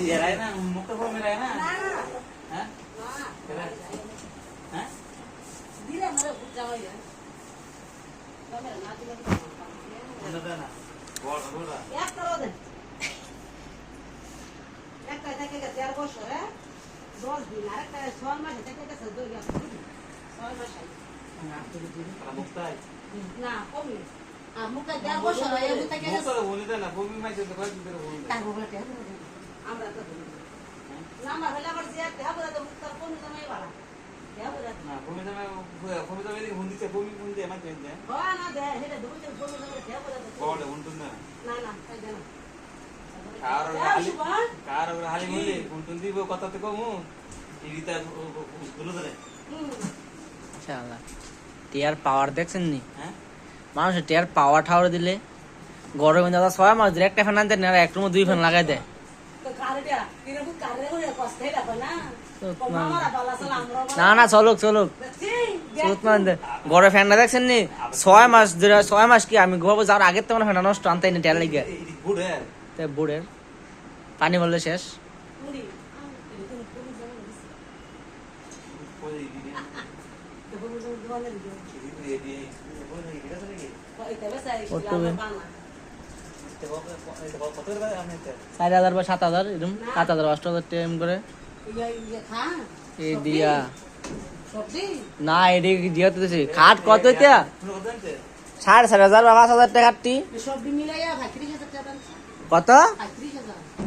ये रहा है ना मुक्त फॉर्म में रहा है ना না না हैं না हैं দিলে আমারে যাওয়াই যায় তবে না দিলে अंदर ना बोल रहा এক করো দেন একটা থেকে 4 বছর 10 দিন আর একটা 6 মাস থেকে গেছে 2 মাস 6 মাস para मुक्त है না কমে মুখে 4 বছর হয়ে গেছে থেকে मुक्त तो बोलने देना वो भी मैं तो कोई भी तेरे बोलने টাকা বলে আমরা তো না আমরা হলে আবার যে দেব তো মুক্ত কোন সময় বাড়া দেব ना भूमि तो मेरी हिंदी से भूमि हिंदी है मैं कहते हैं হয় না দে হেলে দুই দিন কোন সময় দেব बोल उन्टुंदा না না তাই জানা कार और हाली मुले उन्टुंदी वो कथा तो कमु टीवीता गुलो दे ইনশাআল্লাহ টিয়ার পাওয়ার দেখছেন নি हैं মানুষের টিয়ার পাওয়ার ঠাওয়ার দিলে গরমে দাদা 6 মাস ধরে একটা ফ্যান আনতে না এক রুমে 2 ফ্যান লাগাই দেয় তো কারেটা কিরকম কারে করে কষ্ট এটা না মামারা বালা সালাম না না চলুক সুতমান গড়ে ফ্যান না দেখছেন নি 6 মাস ধরে 6 মাস কি আমি ঘুমাবো যাওয়ার আগে তো ফ্যান নষ্ট আনতাই না টিয়ার লাগিয়ে गुड है তাই বুড়ের পানি বললে শেষ মুড়ি कोई তো বলবো দোয়ালে দিও ये बोल नहीं गिरा चलेगी এটা বেসাই ওটবে। বাংলা तो कत बार हमने 4000 বা 7000 এরকম 7000 8000 টাইম করে ইয়া খা এই দিয়া সবজি না এদিকে দিয়া তো দিছি খাট কত এটা तुम कत जानते 4,500 বা 5,000 টাকা খাটটি সবজি মিলাইয়া 35,000 টাকা দাম কত 35,000